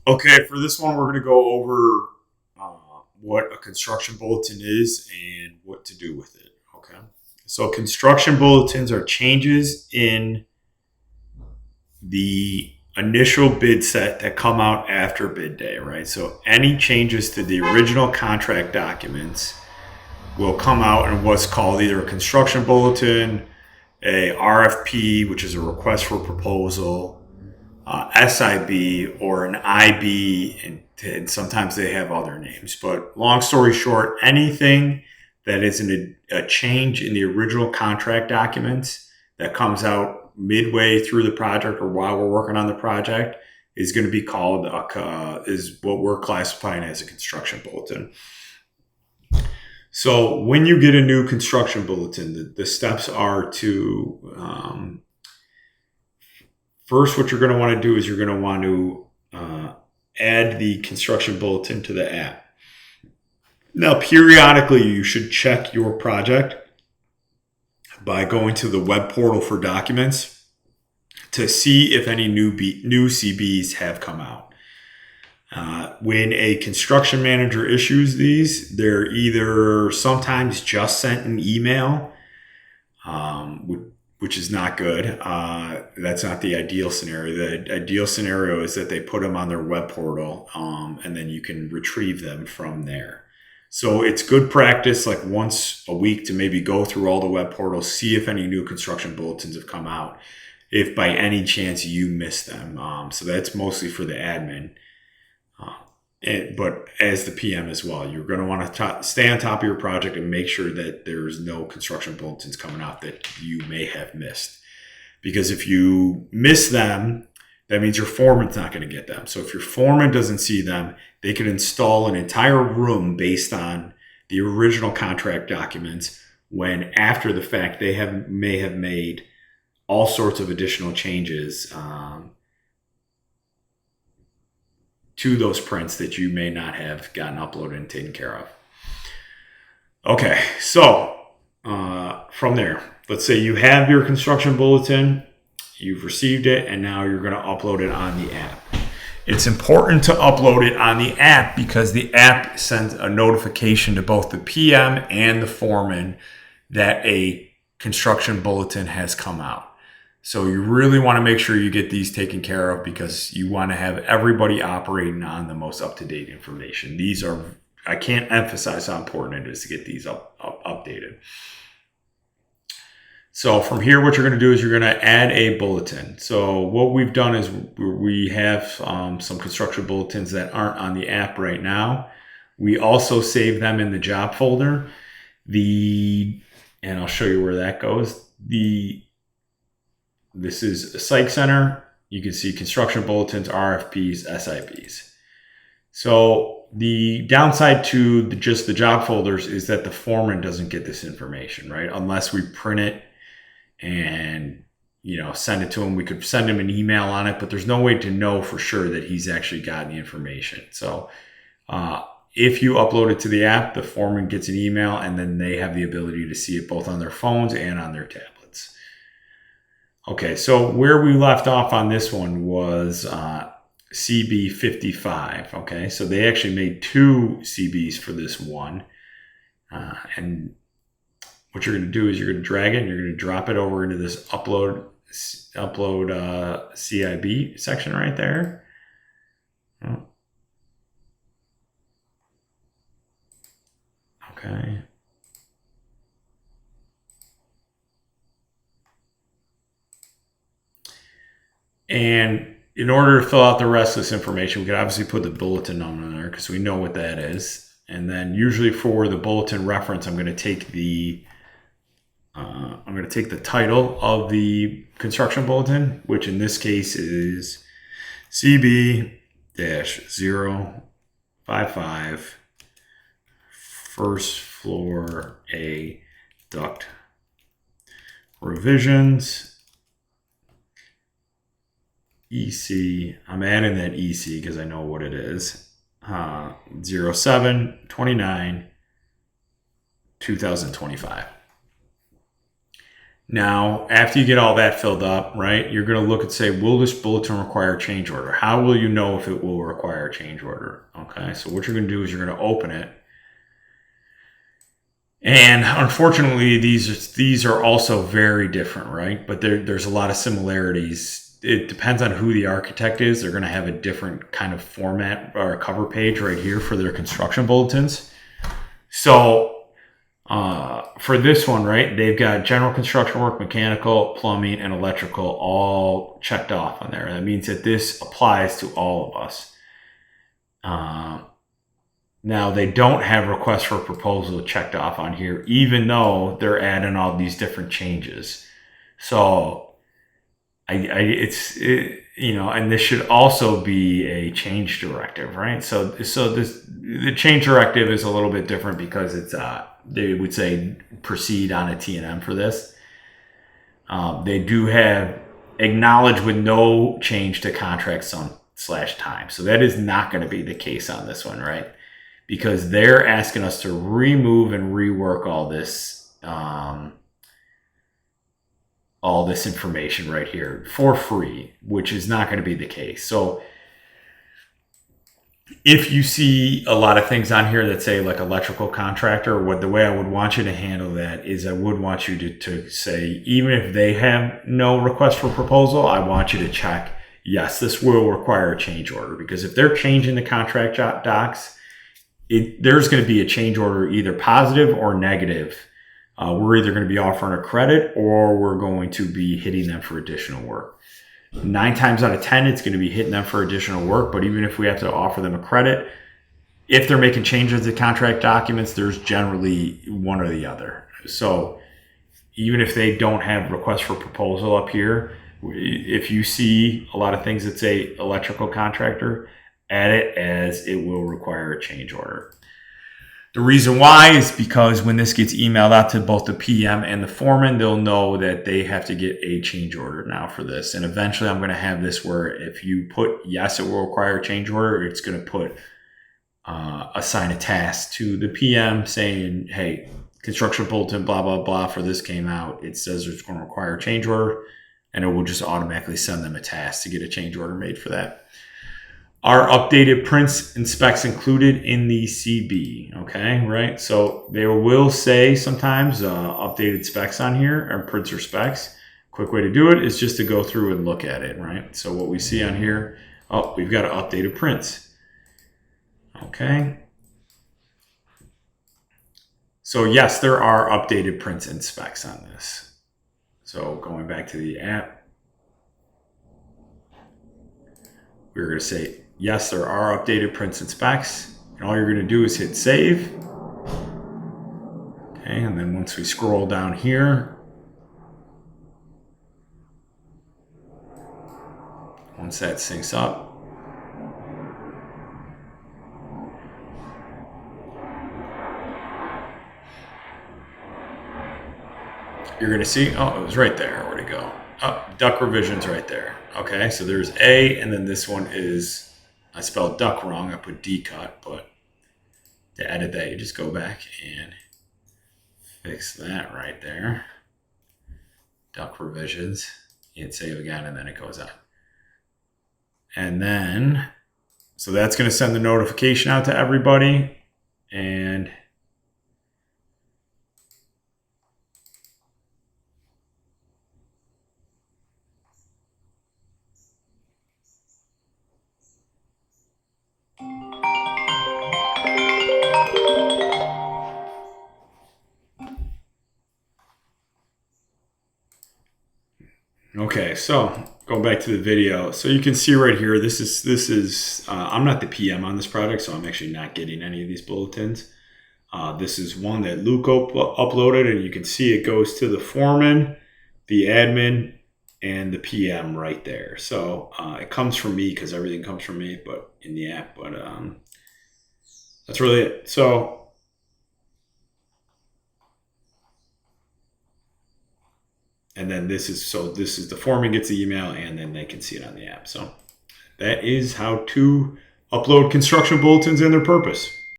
Okay, for this one, we're going to go over what a construction bulletin is and what to do with it. Okay. So, construction bulletins are changes in the initial bid set that come out after bid day, right? So, any changes to the original contract documents will come out in what's called either a construction bulletin, a RFP, which is a request for proposal, SIB, or an IB, and sometimes they have other names. But long story short, anything that is a change in the original contract documents that comes out midway through the project or while we're working on the project is going to be called is what we're classifying as a construction bulletin. So when you get a new construction bulletin, the steps are to first, what you're going to want to do is you're going to want to add the construction bulletin to the app. Now, periodically, you should check your project by going to the web portal for documents to see if any new CBs have come out. When a construction manager issues these, they're either sometimes just sent an email, which is not good. That's not the ideal scenario. The ideal scenario is that they put them on their web portal, and then you can retrieve them from there. So it's good practice, like once a week, to maybe go through all the web portals, see if any new construction bulletins have come out, if by any chance you missed them. So that's mostly for the admin. But as the PM as well, you're going to want to stay on top of your project and make sure that there's no construction bulletins coming out that you may have missed. Because if you miss them, that means your foreman's not going to get them. So if your foreman doesn't see them, they could install an entire room based on the original contract documents, when after the fact they may have made all sorts of additional changes to those prints that you may not have gotten uploaded and taken care of. Okay, so from there, let's say you have your construction bulletin, you've received it, and now you're going to upload it on the app. It's important to upload it on the app because the app sends a notification to both the PM and the foreman that a construction bulletin has come out. So you really want to make sure you get these taken care of because you want to have everybody operating on the most up-to-date information. These are, I can't emphasize how important it is to get these updated. So from here, what you're going to do is you're going to add a bulletin. So what we've done is we have some construction bulletins that aren't on the app right now. We also save them in the job folder. And I'll show you where that goes. This is a psych center. You can see construction bulletins, RFPs, SIBs. So the downside to just the job folders is that the foreman doesn't get this information, right? Unless we print it and send it to him. We could send him an email on it, but there's no way to know for sure that he's actually gotten the information. So if you upload it to the app, the foreman gets an email, and then they have the ability to see it both on their phones and on their tablets. Okay, so where we left off on this one was CB 55. Okay, so they actually made 2 CBs for this one. And what you're going to do is you're going to drag it and you're going to drop it over into this upload CIB section right there. Okay. And in order to fill out the rest of this information, we could obviously put the bulletin number in there because we know what that is. And then usually for the bulletin reference, I'm going to take the title of the construction bulletin, which in this case is CB-055 first floor A duct revisions. EC, I'm adding that EC because I know what it is. 07/29/2025. Now, after you get all that filled up, right, you're going to look and say, will this bulletin require a change order? How will you know if it will require a change order? Okay, so what you're going to do is you're going to open it. And unfortunately, these are also very different, right? But there's a lot of similarities. It depends on who the architect is. They're going to have a different kind of format or a cover page right here for their construction bulletins. So for this one, right, they've got general construction work, mechanical, plumbing, and electrical all checked off on there. That means that this applies to all of us. Now, they don't have requests for proposal checked off on here, even though they're adding all these different changes. So, and this should also be a change directive, right? So the change directive is a little bit different because it's they would say proceed on a T&M for this. They do have acknowledge with no change to contract /time. So that is not going to be the case on this one, right? Because they're asking us to remove and rework all this information right here for free, which is not going to be the case. So if you see a lot of things on here that say like electrical contractor, the way I would want you to handle that is I would want you to say, even if they have no request for proposal, I want you to check, yes, this will require a change order. Because if they're changing the contract docs, there's going to be a change order, either positive or negative. We're either going to be offering a credit or we're going to be hitting them for additional work. 9 times out of 10, it's going to be hitting them for additional work. But even if we have to offer them a credit, if they're making changes to contract documents, there's generally one or the other. So even if they don't have requests for proposal up here, if you see a lot of things that say electrical contractor, add it as it will require a change order. The reason why is because when this gets emailed out to both the PM and the foreman, they'll know that they have to get a change order now for this. And eventually I'm going to have this where if you put yes, it will require a change order, it's going to put assign a task to the PM saying, hey, construction bulletin, blah, blah, blah, for this came out. It says it's going to require a change order, and it will just automatically send them a task to get a change order made for that. Are updated prints and specs included in the CB? Okay, right? So they will say sometimes updated specs on here, or prints or specs. Quick way to do it is just to go through and look at it, right? So what we see on here, we've got updated prints. Okay. So yes, there are updated prints and specs on this. So going back to the app, we're going to say, yes, there are updated prints and specs. And all you're going to do is hit save. Okay, and then once we scroll down here, once that syncs up, you're going to see, it was right there. Where'd it go? Duck revisions right there. Okay, so there's A, and then this one is, I spelled duck wrong. I put D cut, but to edit that, you just go back and fix that right there. Duck revisions. You hit save again, and then it goes out. And then, so that's going to send the notification out to everybody. And okay, so going back to the video, so you can see right here, this is I'm not the PM on this project, so I'm actually not getting any of these bulletins. This is one that Luke uploaded, and you can see it goes to the foreman, the admin, and the PM right there. So it comes from me because everything comes from me, but in the app. But that's really it. So. And then this is the foreman gets the email, and then they can see it on the app. So that is how to upload construction bulletins and their purpose.